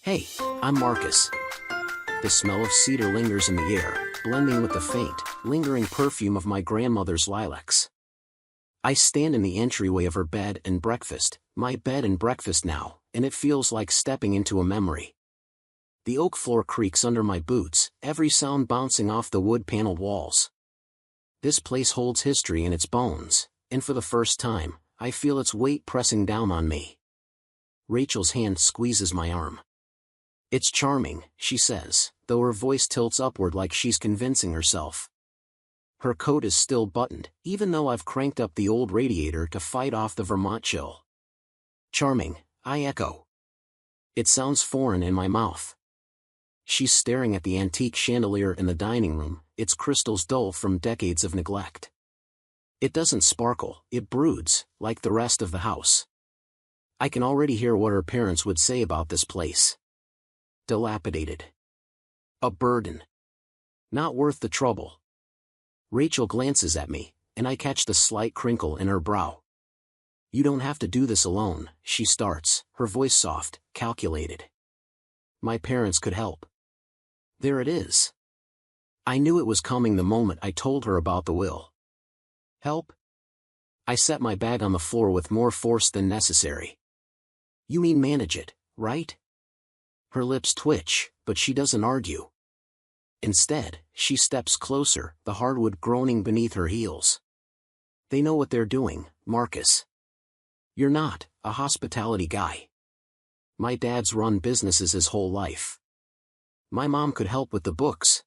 Hey, I'm Marcus. The smell of cedar lingers in the air, blending with the faint, lingering perfume of my grandmother's lilacs. I stand in the entryway of her bed and breakfast, my bed and breakfast now, and it feels like stepping into a memory. The oak floor creaks under my boots, every sound bouncing off the wood-paneled walls. This place holds history in its bones, and for the first time, I feel its weight pressing down on me. Rachel's hand squeezes my arm. "It's charming," she says, though her voice tilts upward like she's convincing herself. Her coat is still buttoned, even though I've cranked up the old radiator to fight off the Vermont chill. "Charming," I echo. It sounds foreign in my mouth. She's staring at the antique chandelier in the dining room, its crystals dull from decades of neglect. It doesn't sparkle, it broods, like the rest of the house. I can already hear what her parents would say about this place. Dilapidated. A burden. Not worth the trouble. Rachel glances at me, and I catch the slight crinkle in her brow. "You don't have to do this alone," she starts, her voice soft, calculated. "My parents could help." There it is. I knew it was coming the moment I told her about the will. Help? I set my bag on the floor with more force than necessary. "You mean manage it, right?" Her lips twitch, but she doesn't argue. Instead, she steps closer, the hardwood groaning beneath her heels. "They know what they're doing, Marcus. You're not a hospitality guy. My dad's run businesses his whole life. My mom could help with the books."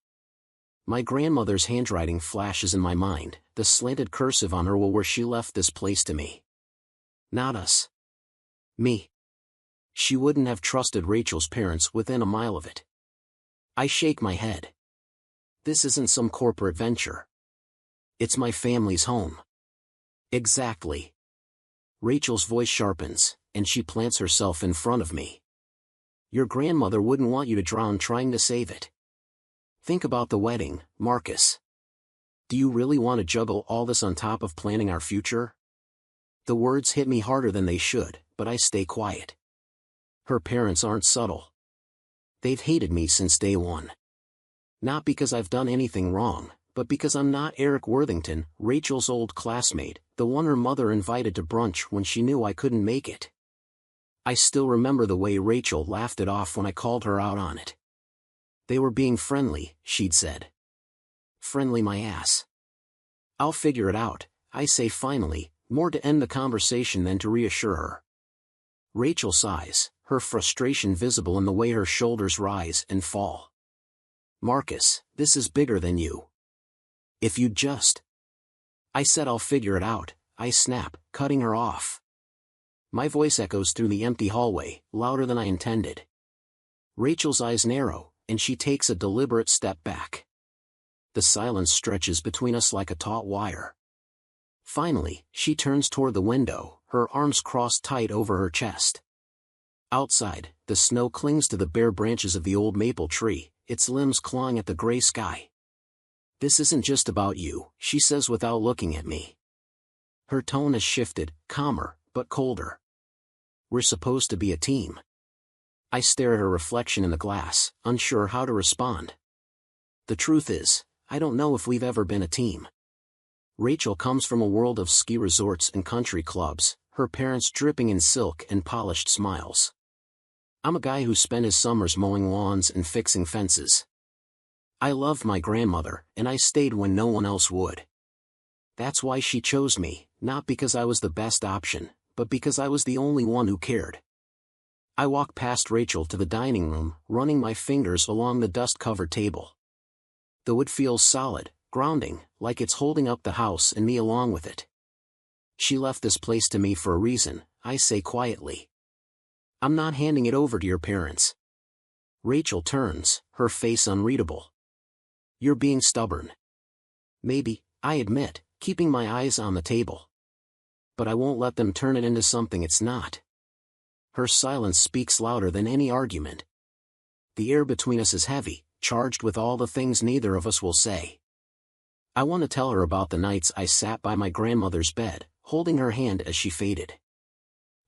My grandmother's handwriting flashes in my mind, the slanted cursive on her will where she left this place to me. Not us. Me. She wouldn't have trusted Rachel's parents within a mile of it. I shake my head. This isn't some corporate venture. It's my family's home. Exactly. Rachel's voice sharpens, and she plants herself in front of me. "Your grandmother wouldn't want you to drown trying to save it. Think about the wedding, Marcus. Do you really want to juggle all this on top of planning our future?" The words hit me harder than they should, but I stay quiet. Her parents aren't subtle. They've hated me since day one. Not because I've done anything wrong, but because I'm not Eric Worthington, Rachel's old classmate, the one her mother invited to brunch when she knew I couldn't make it. I still remember the way Rachel laughed it off when I called her out on it. "They were being friendly," she'd said. "Friendly my ass." "I'll figure it out," I say finally, more to end the conversation than to reassure her. Rachel sighs, her frustration visible in the way her shoulders rise and fall. "Marcus, this is bigger than you. If you'd just—" "I said I'll figure it out," I snap, cutting her off. My voice echoes through the empty hallway, louder than I intended. Rachel's eyes narrow, and she takes a deliberate step back. The silence stretches between us like a taut wire. Finally, she turns toward the window, her arms crossed tight over her chest. Outside, the snow clings to the bare branches of the old maple tree, its limbs clawing at the gray sky. "This isn't just about you," she says without looking at me. Her tone has shifted, calmer, but colder. "We're supposed to be a team." I stare at her reflection in the glass, unsure how to respond. The truth is, I don't know if we've ever been a team. Rachel comes from a world of ski resorts and country clubs, her parents dripping in silk and polished smiles. I'm a guy who spent his summers mowing lawns and fixing fences. I loved my grandmother, and I stayed when no one else would. That's why she chose me, not because I was the best option, but because I was the only one who cared. I walk past Rachel to the dining room, running my fingers along the dust-covered table. The wood feels solid, grounding, like it's holding up the house and me along with it. "She left this place to me for a reason," I say quietly. "I'm not handing it over to your parents." Rachel turns, her face unreadable. "You're being stubborn." "Maybe," I admit, keeping my eyes on the table. "But I won't let them turn it into something it's not." Her silence speaks louder than any argument. The air between us is heavy, charged with all the things neither of us will say. I want to tell her about the nights I sat by my grandmother's bed, holding her hand as she faded.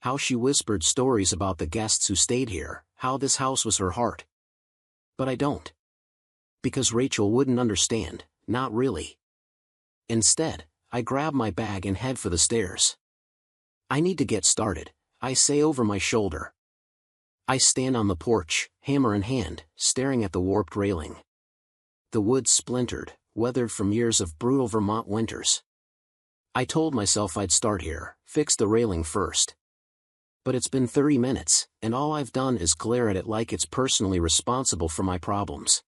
How she whispered stories about the guests who stayed here, how this house was her heart. But I don't. Because Rachel wouldn't understand, not really. Instead, I grab my bag and head for the stairs. I need to get started, I say over my shoulder. I stand on the porch, hammer in hand, staring at the warped railing. The wood splintered, weathered from years of brutal Vermont winters. I told myself I'd start here, fix the railing first. But it's been 30 minutes, and all I've done is glare at it like it's personally responsible for my problems.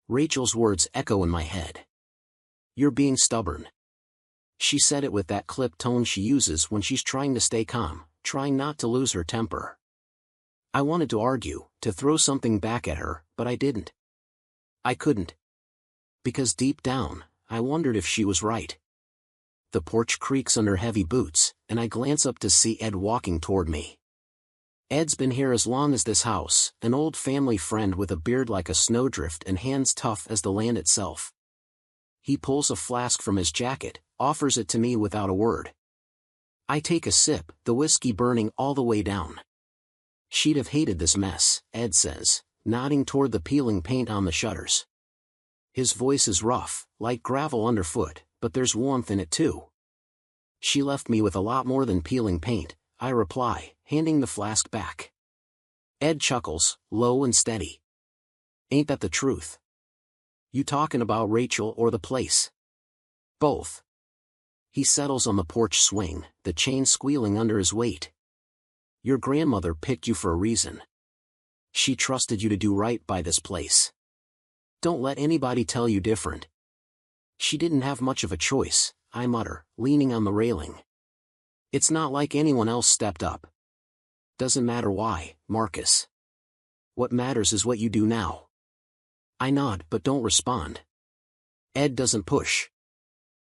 Rachel's words echo in my head. You're being stubborn. She said it with that clipped tone she uses when she's trying to stay calm, trying not to lose her temper. I wanted to argue, to throw something back at her, but I didn't. I couldn't. Because deep down, I wondered if she was right. The porch creaks under heavy boots, and I glance up to see Ed walking toward me. Ed's been here as long as this house, an old family friend with a beard like a snowdrift and hands tough as the land itself. He pulls a flask from his jacket, offers it to me without a word. I take a sip, the whiskey burning all the way down. She'd have hated this mess, Ed says, nodding toward the peeling paint on the shutters. His voice is rough, like gravel underfoot, but there's warmth in it too. She left me with a lot more than peeling paint, I reply, handing the flask back. Ed chuckles, low and steady. Ain't that the truth? You talking about Rachel or the place? Both. He settles on the porch swing, the chain squealing under his weight. Your grandmother picked you for a reason. She trusted you to do right by this place. Don't let anybody tell you different. She didn't have much of a choice, I mutter, leaning on the railing. It's not like anyone else stepped up. Doesn't matter why, Marcus. What matters is what you do now. I nod but don't respond. Ed doesn't push.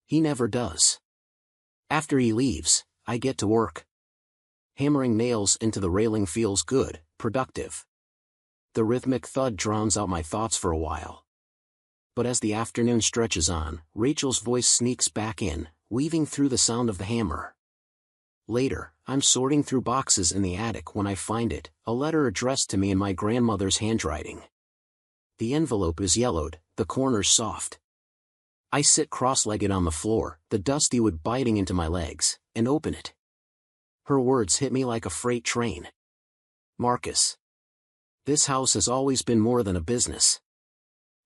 He never does. After he leaves, I get to work. Hammering nails into the railing feels good, productive. The rhythmic thud drowns out my thoughts for a while. But as the afternoon stretches on, Rachel's voice sneaks back in, weaving through the sound of the hammer. Later, I'm sorting through boxes in the attic when I find it, a letter addressed to me in my grandmother's handwriting. The envelope is yellowed, the corners soft. I sit cross-legged on the floor, the dusty wood biting into my legs, and open it. Her words hit me like a freight train. Marcus. This house has always been more than a business.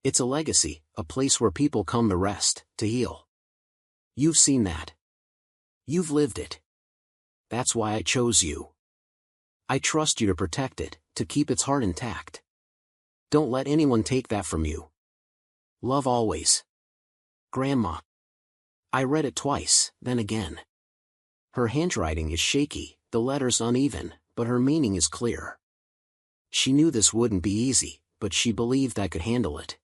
It's a legacy, a place where people come to rest, to heal. You've seen that. You've lived it. That's why I chose you. I trust you to protect it, to keep its heart intact. Don't let anyone take that from you. Love always. Grandma. I read it twice, then again. Her handwriting is shaky, the letters uneven, but her meaning is clear. She knew this wouldn't be easy, but she believed I could handle it.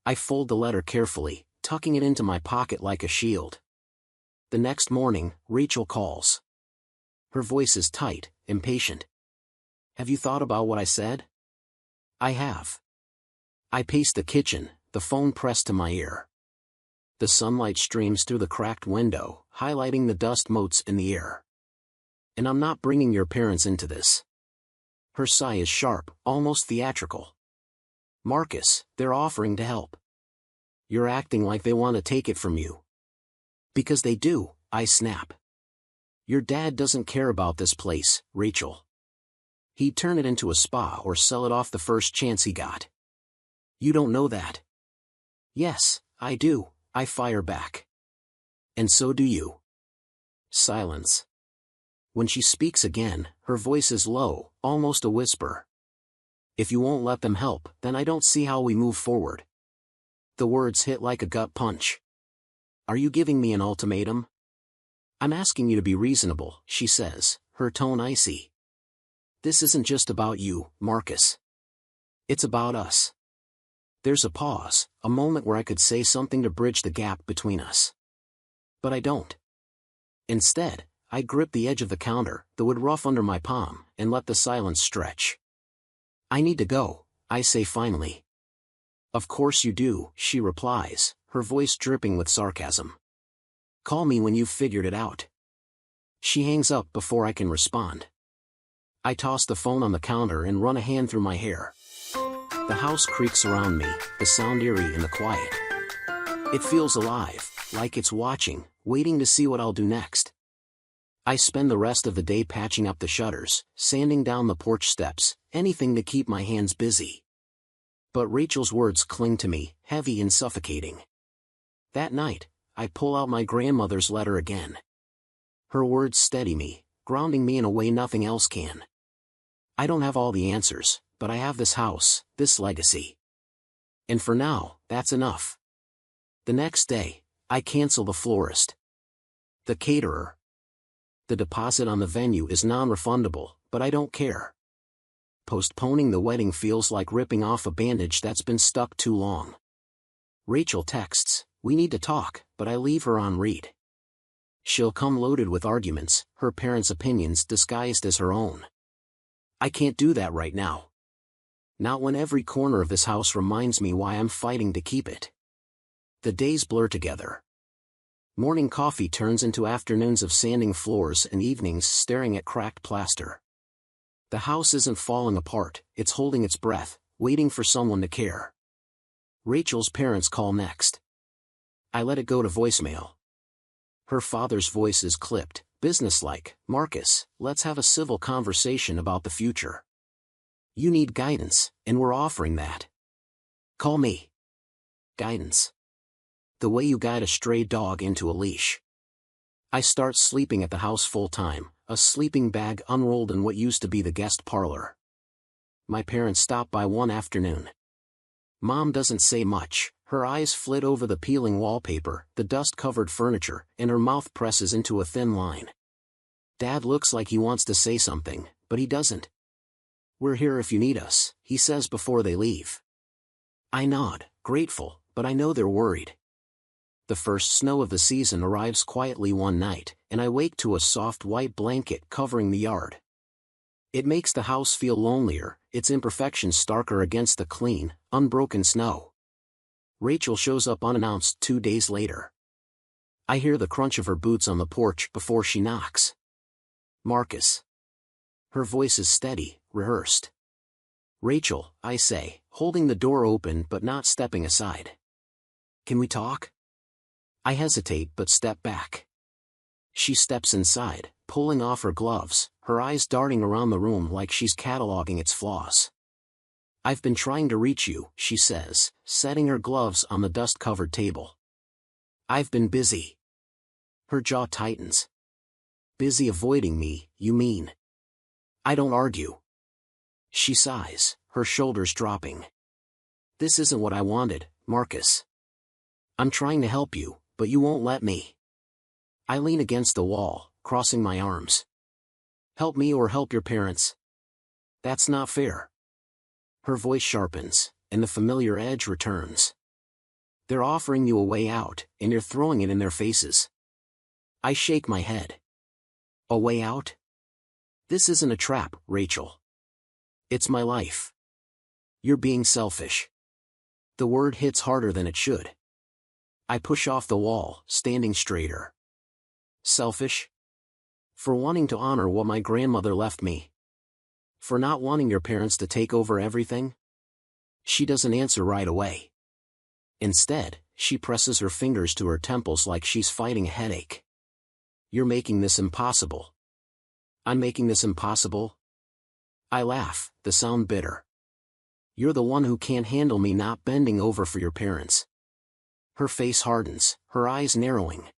I fold the letter carefully, tucking it into my pocket like a shield. The next morning, Rachel calls. Her voice is tight, impatient. Have you thought about what I said? I have. I pace the kitchen, the phone pressed to my ear. The sunlight streams through the cracked window, highlighting the dust motes in the air. And I'm not bringing your parents into this. Her sigh is sharp, almost theatrical. Marcus, they're offering to help. You're acting like they want to take it from you. Because they do, I snap. Your dad doesn't care about this place, Rachel. He'd turn it into a spa or sell it off the first chance he got. You don't know that. Yes, I do, I fire back. And so do you. Silence. When she speaks again, her voice is low, almost a whisper. If you won't let them help, then I don't see how we move forward. The words hit like a gut punch. Are you giving me an ultimatum? I'm asking you to be reasonable, she says, her tone icy. This isn't just about you, Marcus. It's about us. There's a pause, a moment where I could say something to bridge the gap between us. But I don't. Instead, I grip the edge of the counter, the wood rough under my palm, and let the silence stretch. I need to go, I say finally. Of course you do, she replies, her voice dripping with sarcasm. Call me when you've figured it out. She hangs up before I can respond. I toss the phone on the counter and run a hand through my hair. The house creaks around me, the sound eerie in the quiet. It feels alive, like it's watching, waiting to see what I'll do next. I spend the rest of the day patching up the shutters, sanding down the porch steps, anything to keep my hands busy. But Rachel's words cling to me, heavy and suffocating. That night, I pull out my grandmother's letter again. Her words steady me, grounding me in a way nothing else can. I don't have all the answers, but I have this house, this legacy. And for now, that's enough. The next day, I cancel the florist. The caterer. The deposit on the venue is non-refundable, but I don't care. Postponing the wedding feels like ripping off a bandage that's been stuck too long. Rachel texts, "We need to talk," but I leave her on read. She'll come loaded with arguments, her parents' opinions disguised as her own. I can't do that right now. Not when every corner of this house reminds me why I'm fighting to keep it. The days blur together. Morning coffee turns into afternoons of sanding floors and evenings staring at cracked plaster. The house isn't falling apart, it's holding its breath, waiting for someone to care. Rachel's parents call next. I let it go to voicemail. Her father's voice is clipped, businesslike. "Marcus, let's have a civil conversation about the future. You need guidance, and we're offering that. Call me." Guidance. The way you guide a stray dog into a leash. I start sleeping at the house full-time, a sleeping bag unrolled in what used to be the guest parlor. My parents stop by one afternoon. Mom doesn't say much, her eyes flit over the peeling wallpaper, the dust-covered furniture, and her mouth presses into a thin line. Dad looks like he wants to say something, but he doesn't. "We're here if you need us," he says before they leave. I nod, grateful, but I know they're worried. The first snow of the season arrives quietly one night, and I wake to a soft white blanket covering the yard. It makes the house feel lonelier, its imperfections starker against the clean, unbroken snow. Rachel shows up unannounced 2 days later. I hear the crunch of her boots on the porch before she knocks. "Marcus." Her voice is steady, rehearsed. "Rachel," I say, holding the door open but not stepping aside. "Can we talk?" I hesitate but step back. She steps inside, pulling off her gloves, her eyes darting around the room like she's cataloging its flaws. "I've been trying to reach you," she says, setting her gloves on the dust-covered table. "I've been busy." Her jaw tightens. "Busy avoiding me, you mean?" I don't argue. She sighs, her shoulders dropping. "This isn't what I wanted, Marcus. I'm trying to help you, but you won't let me." I lean against the wall, crossing my arms. "Help me or help your parents. That's not fair." Her voice sharpens, and the familiar edge returns. "They're offering you a way out, and you're throwing it in their faces." I shake my head. "A way out? This isn't a trap, Rachel. It's my life." "You're being selfish." The word hits harder than it should. I push off the wall, standing straighter. "Selfish? For wanting to honor what my grandmother left me? For not wanting your parents to take over everything?" She doesn't answer right away. Instead, she presses her fingers to her temples like she's fighting a headache. "You're making this impossible." "I'm making this impossible?" I laugh, the sound bitter. "You're the one who can't handle me not bending over for your parents." Her face hardens, her eyes narrowing.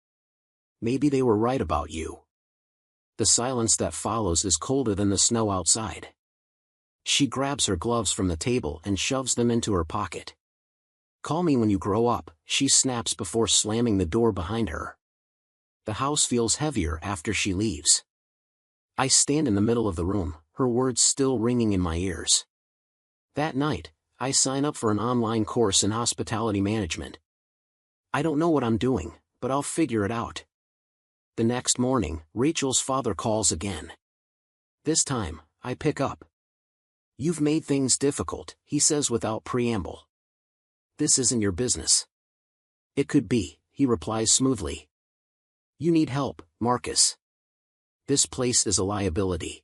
"Maybe they were right about you." The silence that follows is colder than the snow outside. She grabs her gloves from the table and shoves them into her pocket. "Call me when you grow up," she snaps before slamming the door behind her. The house feels heavier after she leaves. I stand in the middle of the room, her words still ringing in my ears. That night, I sign up for an online course in hospitality management. I don't know what I'm doing, but I'll figure it out. The next morning, Rachel's father calls again. This time, I pick up. "You've made things difficult," he says without preamble. "This isn't your business." "It could be," he replies smoothly. "You need help, Marcus." This place is a liability.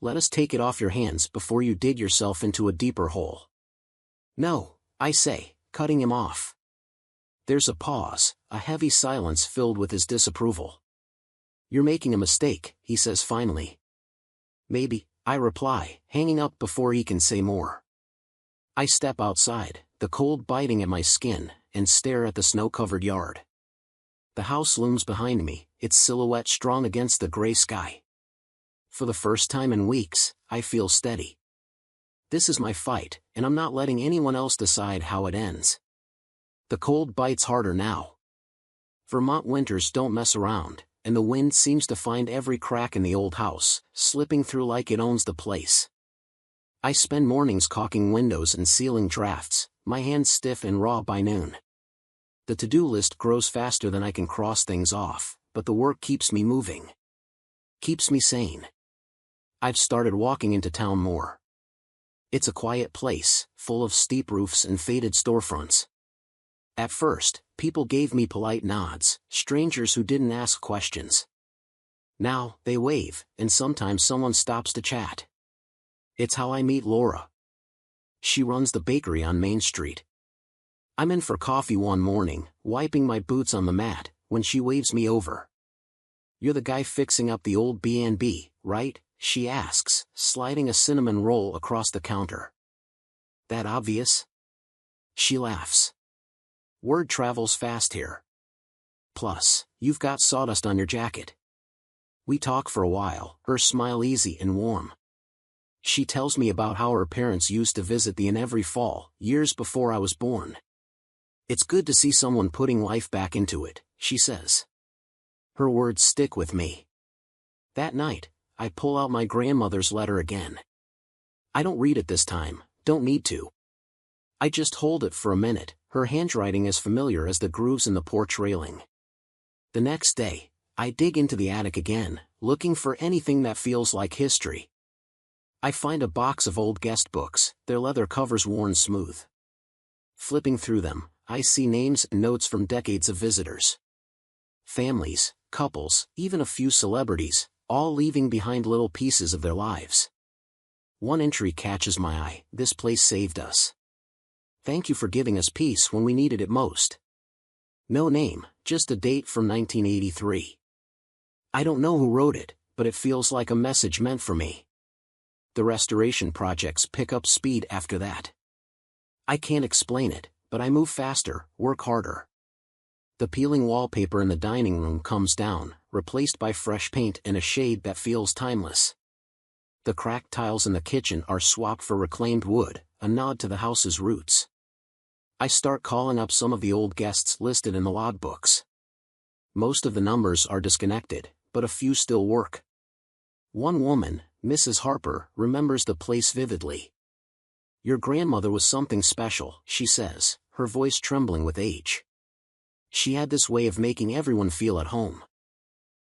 Let us take it off your hands before you dig yourself into a deeper hole. No, I say, cutting him off. There's a pause, a heavy silence filled with his disapproval. You're making a mistake, he says finally. Maybe, I reply, hanging up before he can say more. I step outside, the cold biting at my skin, and stare at the snow-covered yard. The house looms behind me, its silhouette strong against the gray sky. For the first time in weeks, I feel steady. This is my fight, and I'm not letting anyone else decide how it ends. The cold bites harder now. Vermont winters don't mess around, and the wind seems to find every crack in the old house, slipping through like it owns the place. I spend mornings caulking windows and sealing drafts, my hands stiff and raw by noon. The to-do list grows faster than I can cross things off, but the work keeps me moving. Keeps me sane. I've started walking into town more. It's a quiet place, full of steep roofs and faded storefronts. At first, people gave me polite nods, strangers who didn't ask questions. Now, they wave, and sometimes someone stops to chat. It's how I meet Laura. She runs the bakery on Main Street. I'm in for coffee one morning, wiping my boots on the mat, when she waves me over. You're the guy fixing up the old B&B, right? She asks, sliding a cinnamon roll across the counter. That obvious? She laughs. Word travels fast here. Plus, you've got sawdust on your jacket. We talk for a while, her smile easy and warm. She tells me about how her parents used to visit the inn every fall, years before I was born. It's good to see someone putting life back into it, she says. Her words stick with me. That night, I pull out my grandmother's letter again. I don't read it this time, don't need to. I just hold it for a minute, her handwriting as familiar as the grooves in the porch railing. The next day, I dig into the attic again, looking for anything that feels like history. I find a box of old guest books, their leather covers worn smooth. Flipping through them, I see names and notes from decades of visitors. Families, couples, even a few celebrities, all leaving behind little pieces of their lives. One entry catches my eye, this place saved us. Thank you for giving us peace when we needed it most. No name, just a date from 1983. I don't know who wrote it, but it feels like a message meant for me. The restoration projects pick up speed after that. I can't explain it, but I move faster, work harder. The peeling wallpaper in the dining room comes down, replaced by fresh paint and a shade that feels timeless. The cracked tiles in the kitchen are swapped for reclaimed wood, a nod to the house's roots. I start calling up some of the old guests listed in the logbooks. Most of the numbers are disconnected, but a few still work. One woman, Mrs. Harper, remembers the place vividly. Your grandmother was something special, she says, her voice trembling with age. She had this way of making everyone feel at home.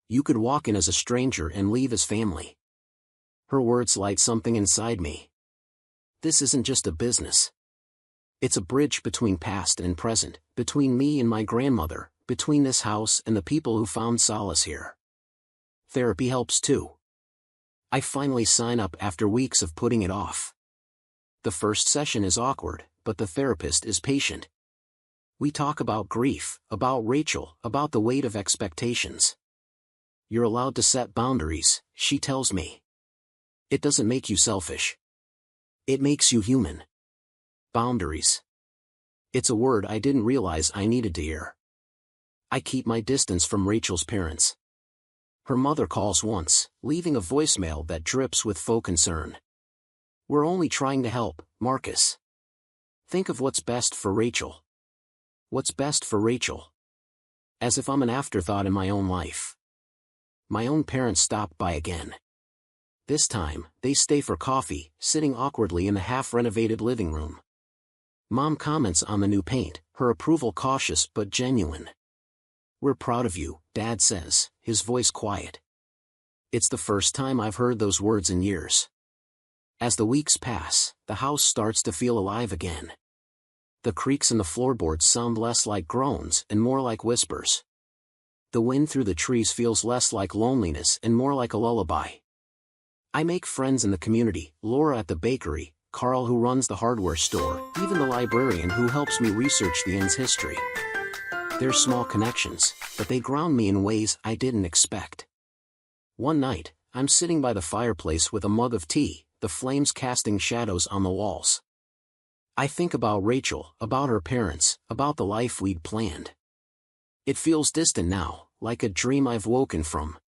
You could walk in as a stranger and leave as family. Her words light something inside me. This isn't just a business. It's a bridge between past and present, between me and my grandmother, between this house and the people who found solace here. Therapy helps too. I finally sign up after weeks of putting it off. The first session is awkward, but the therapist is patient. We talk about grief, about Rachel, about the weight of expectations. You're allowed to set boundaries, she tells me. It doesn't make you selfish. It makes you human. Boundaries. It's a word I didn't realize I needed to hear. I keep my distance from Rachel's parents. Her mother calls once, leaving a voicemail that drips with faux concern. We're only trying to help, Marcus. Think of what's best for Rachel. What's best for Rachel? As if I'm an afterthought in my own life. My own parents stop by again. This time, they stay for coffee, sitting awkwardly in the half-renovated living room. Mom comments on the new paint, her approval cautious but genuine. We're proud of you, Dad says, his voice quiet. It's the first time I've heard those words in years. As the weeks pass, the house starts to feel alive again. The creaks in the floorboards sound less like groans and more like whispers. The wind through the trees feels less like loneliness and more like a lullaby. I make friends in the community, Laura at the bakery, Carl who runs the hardware store, even the librarian who helps me research the inn's history. They're small connections, but they ground me in ways I didn't expect. One night, I'm sitting by the fireplace with a mug of tea, the flames casting shadows on the walls. I think about Rachel, about her parents, about the life we'd planned. It feels distant now, like a dream I've woken from.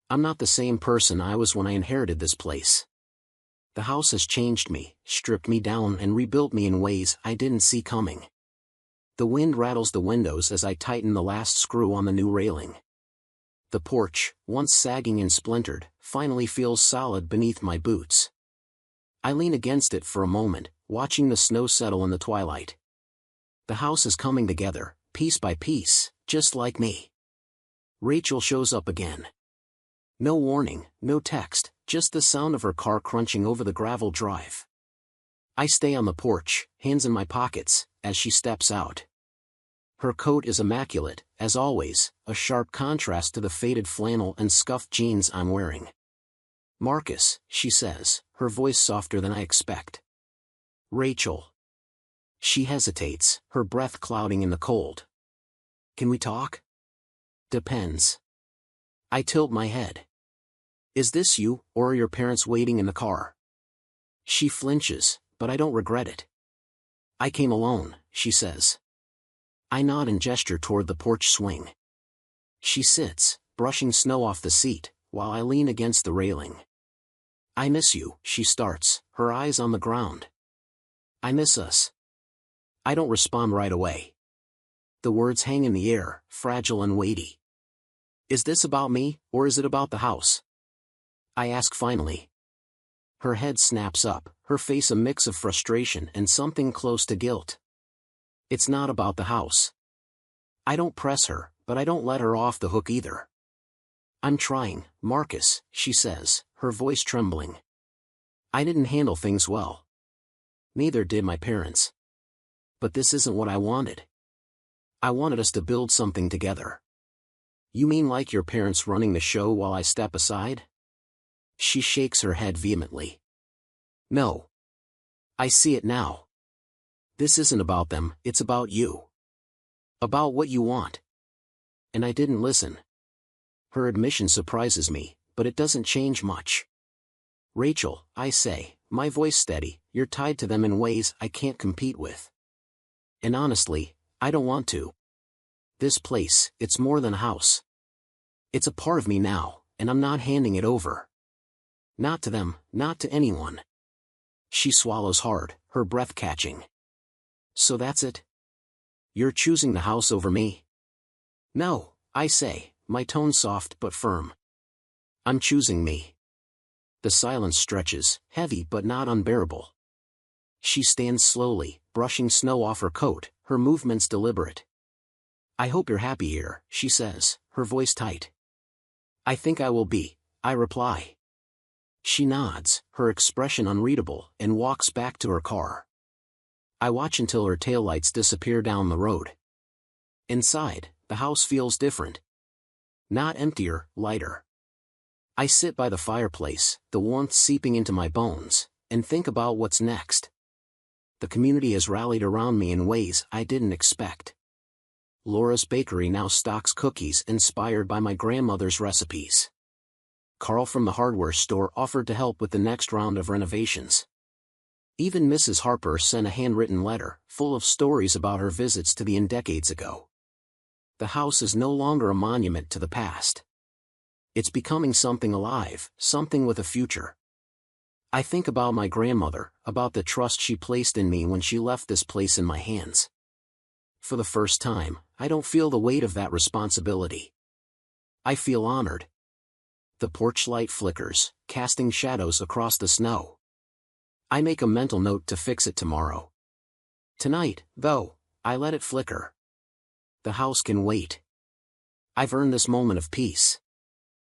I'm not the same person I was when I inherited this place. The house has changed me, stripped me down and rebuilt me in ways I didn't see coming. The wind rattles the windows as I tighten the last screw on the new railing. The porch, once sagging and splintered, finally feels solid beneath my boots. I lean against it for a moment, watching the snow settle in the twilight. The house is coming together, piece by piece, just like me. Rachel shows up again. No warning, no text, just the sound of her car crunching over the gravel drive. I stay on the porch, hands in my pockets, as she steps out. Her coat is immaculate, as always, a sharp contrast to the faded flannel and scuffed jeans I'm wearing. "Marcus," she says, her voice softer than I expect. "Rachel." She hesitates, her breath clouding in the cold. "Can we talk?" "Depends." I tilt my head. "Is this you, or are your parents waiting in the car?" She flinches, but I don't regret it. "I came alone," she says. I nod and gesture toward the porch swing. She sits, brushing snow off the seat, while I lean against the railing. "I miss you," she starts, her eyes on the ground. "I miss us." I don't respond right away. The words hang in the air, fragile and weighty. "Is this about me, or is it about the house?" I ask finally. Her head snaps up, her face a mix of frustration and something close to guilt. "It's not about the house." I don't press her, but I don't let her off the hook either. "I'm trying, Marcus," she says, her voice trembling. "I didn't handle things well. Neither did my parents. But this isn't what I wanted. I wanted us to build something together." "You mean like your parents running the show while I step aside?" She shakes her head vehemently. "No. I see it now. This isn't about them, it's about you. About what you want." And I didn't listen. Her admission surprises me, but it doesn't change much. "Rachel," I say, my voice steady, "you're tied to them in ways I can't compete with. And honestly, I don't want to. This place, it's more than a house. It's a part of me now, and I'm not handing it over. Not to them, not to anyone." She swallows hard, her breath catching. "So that's it? You're choosing the house over me?" "No," I say, my tone soft but firm. "I'm choosing me." The silence stretches, heavy but not unbearable. She stands slowly, brushing snow off her coat, her movements deliberate. "I hope you're happy here," she says, her voice tight. "I think I will be," I reply. She nods, her expression unreadable, and walks back to her car. I watch until her taillights disappear down the road. Inside, the house feels different. Not emptier, lighter. I sit by the fireplace, the warmth seeping into my bones, and think about what's next. The community has rallied around me in ways I didn't expect. Laura's bakery now stocks cookies inspired by my grandmother's recipes. Carl from the hardware store offered to help with the next round of renovations. Even Mrs. Harper sent a handwritten letter, full of stories about her visits to the inn decades ago. The house is no longer a monument to the past. It's becoming something alive, something with a future. I think about my grandmother, about the trust she placed in me when she left this place in my hands. For the first time, I don't feel the weight of that responsibility. I feel honored. The porch light flickers, casting shadows across the snow. I make a mental note to fix it tomorrow. Tonight, though, I let it flicker. The house can wait. I've earned this moment of peace.